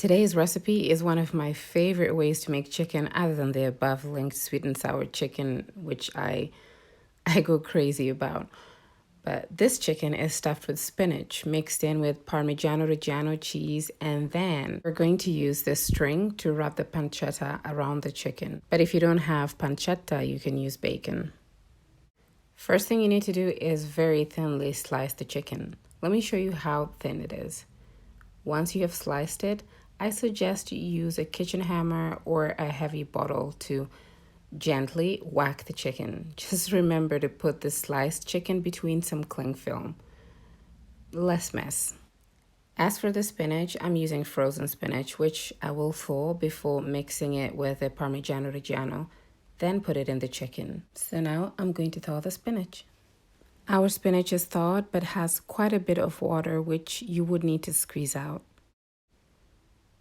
Today's recipe is one of my favorite ways to make chicken other than the above linked sweet and sour chicken, which I go crazy about. But this chicken is stuffed with spinach mixed in with Parmigiano Reggiano cheese, and then we're going to use this string to wrap the pancetta around the chicken. But if you don't have pancetta, you can use bacon. First thing you need to do is very thinly slice the chicken. Let me show you how thin it is. Once you have sliced it, I suggest you use a kitchen hammer or a heavy bottle to gently whack the chicken. Just remember to put the sliced chicken between some cling film. Less mess. As for the spinach, I'm using frozen spinach, which I will thaw before mixing it with the Parmigiano Reggiano, then put it in the chicken. So now I'm going to thaw the spinach. Our spinach is thawed but has quite a bit of water, which you would need to squeeze out.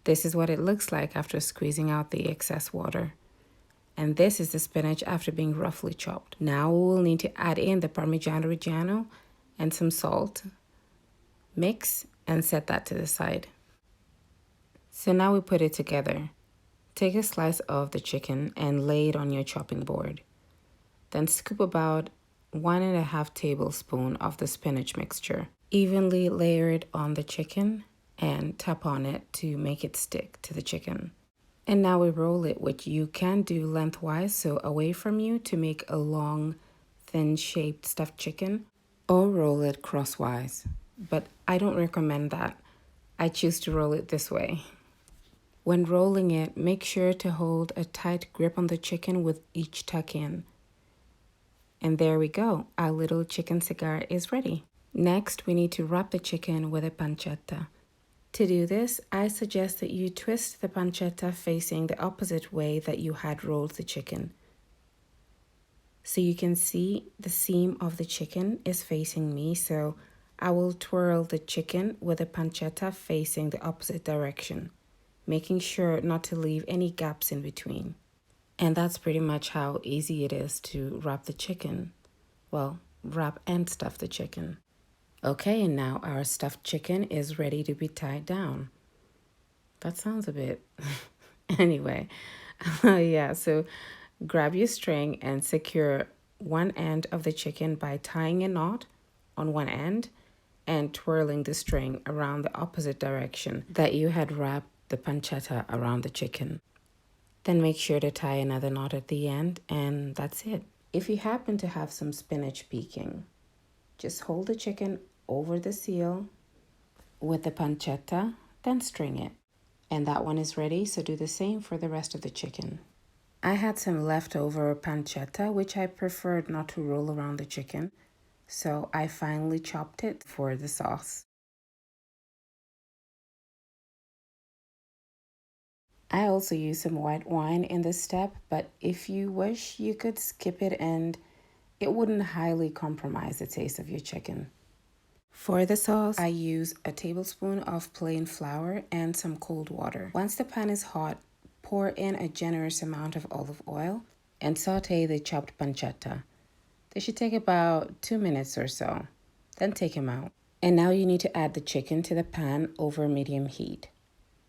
This is what it looks like after squeezing out the excess water. And this is the spinach after being roughly chopped. Now we will need to add in the Parmigiano Reggiano and some salt. Mix and set that to the side. So now we put it together. Take a slice of the chicken and lay it on your chopping board. Then scoop about 1.5 tablespoons of the spinach mixture. Evenly layer it on the chicken and tap on it to make it stick to the chicken. And now we roll it, which you can do lengthwise, so away from you, to make a long, thin shaped stuffed chicken, or roll it crosswise. But I don't recommend that. I choose to roll it this way. When rolling it, make sure to hold a tight grip on the chicken with each tuck in. And there we go, our little chicken cigar is ready. Next, we need to wrap the chicken with a pancetta. To do this, I suggest that you twist the pancetta facing the opposite way that you had rolled the chicken. So you can see the seam of the chicken is facing me, so I will twirl the chicken with the pancetta facing the opposite direction, making sure not to leave any gaps in between. And that's pretty much how easy it is to wrap the chicken. Well, wrap and stuff the chicken. Okay, and now our stuffed chicken is ready to be tied down. That sounds a bit... Anyway, yeah, so grab your string and secure one end of the chicken by tying a knot on one end and twirling the string around the opposite direction that you had wrapped the pancetta around the chicken. Then make sure to tie another knot at the end, and that's it. If you happen to have some spinach peeking, just hold the chicken over the seal with the pancetta, then string it. And that one is ready, so do the same for the rest of the chicken. I had some leftover pancetta, which I preferred not to roll around the chicken, so I finally chopped it for the sauce. I also use some white wine in this step, but if you wish, you could skip it and it wouldn't highly compromise the taste of your chicken. For the sauce, I use a tablespoon of plain flour and some cold water. Once the pan is hot, pour in a generous amount of olive oil and saute the chopped pancetta. This should take about 2 minutes or so. Then take them out. And now you need to add the chicken to the pan over medium heat.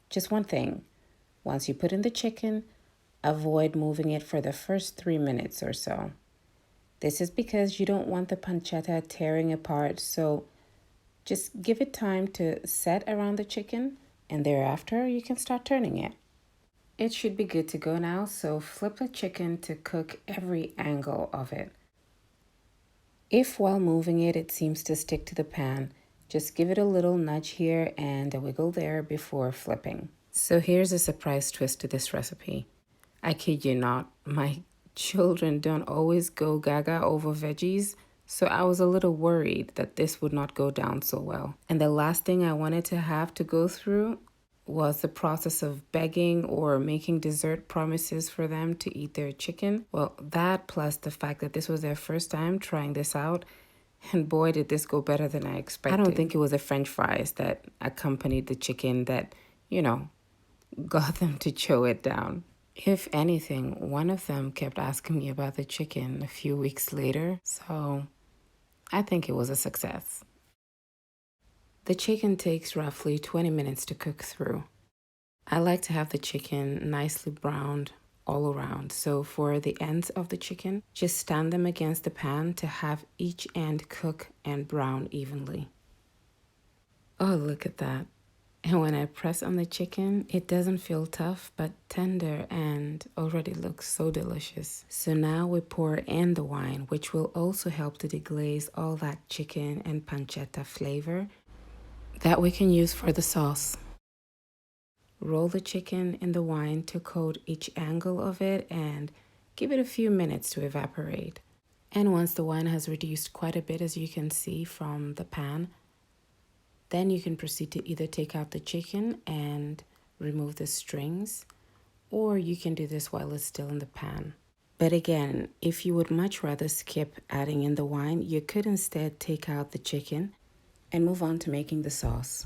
Just one thing. Once you put in the chicken, avoid moving it for the first 3 minutes or so. This is because you don't want the pancetta tearing apart, so just give it time to set around the chicken, and thereafter you can start turning it. It should be good to go now, so flip the chicken to cook every angle of it. If while moving it, it seems to stick to the pan, just give it a little nudge here and a wiggle there before flipping. So here's a surprise twist to this recipe. I kid you not, my children don't always go gaga over veggies, so I was a little worried that this would not go down so well. And the last thing I wanted to have to go through was the process of begging or making dessert promises for them to eat their chicken. Well, that plus the fact that this was their first time trying this out, and boy, did this go better than I expected. I don't think it was the French fries that accompanied the chicken that, got them to chow it down. If anything, one of them kept asking me about the chicken a few weeks later, so I think it was a success. The chicken takes roughly 20 minutes to cook through. I like to have the chicken nicely browned all around. So for the ends of the chicken, just stand them against the pan to have each end cook and brown evenly. Oh, look at that. And when I press on the chicken, it doesn't feel tough, but tender and already looks so delicious. So now we pour in the wine, which will also help to deglaze all that chicken and pancetta flavor that we can use for the sauce. Roll the chicken in the wine to coat each angle of it and give it a few minutes to evaporate. And once the wine has reduced quite a bit, as you can see from the pan, then you can proceed to either take out the chicken and remove the strings, or you can do this while it's still in the pan. But again, if you would much rather skip adding in the wine, you could instead take out the chicken and move on to making the sauce.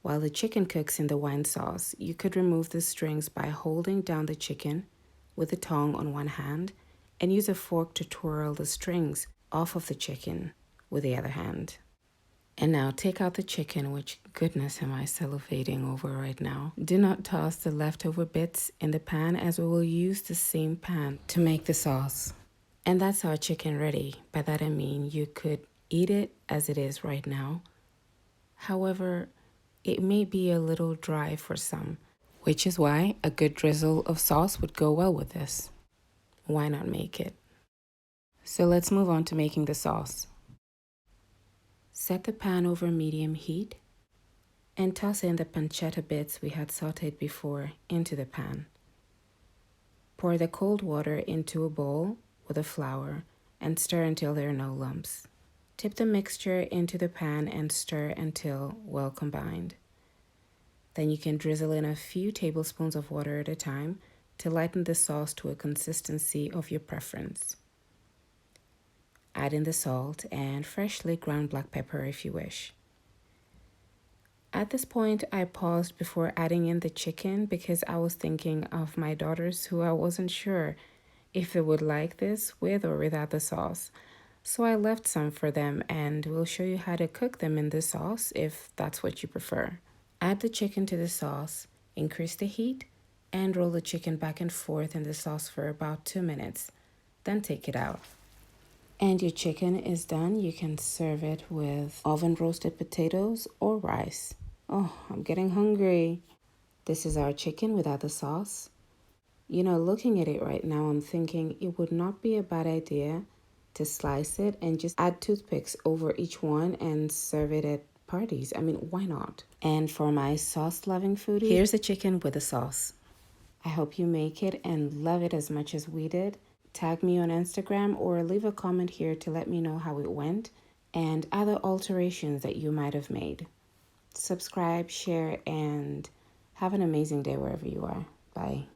While the chicken cooks in the wine sauce, you could remove the strings by holding down the chicken with the tongue on one hand and use a fork to twirl the strings off of the chicken with the other hand. And now take out the chicken, which goodness am I salivating over right now. Do not toss the leftover bits in the pan, as we will use the same pan to make the sauce. And that's our chicken ready. By that I mean you could eat it as it is right now. However, it may be a little dry for some, which is why a good drizzle of sauce would go well with this. Why not make it? So let's move on to making the sauce. Set the pan over medium heat and toss in the pancetta bits we had sauteed before into the pan. Pour the cold water into a bowl with the flour and stir until there are no lumps. Tip the mixture into the pan and stir until well combined. Then you can drizzle in a few tablespoons of water at a time to lighten the sauce to a consistency of your preference. Add in the salt and freshly ground black pepper if you wish. At this point, I paused before adding in the chicken because I was thinking of my daughters who I wasn't sure if they would like this with or without the sauce. So I left some for them and we'll show you how to cook them in the sauce if that's what you prefer. Add the chicken to the sauce, increase the heat, and roll the chicken back and forth in the sauce for about 2 minutes. Then take it out. And your chicken is done. You can serve it with oven roasted potatoes or rice. Oh, I'm getting hungry. This is our chicken without the sauce. You know, looking at it right now, I'm thinking it would not be a bad idea to slice it and just add toothpicks over each one and serve it at parties. I mean, why not? And for my sauce-loving foodies, here's the chicken with the sauce. I hope you make it and love it as much as we did. Tag me on Instagram or leave a comment here to let me know how it went and other alterations that you might have made. Subscribe, share, and have an amazing day wherever you are. Bye.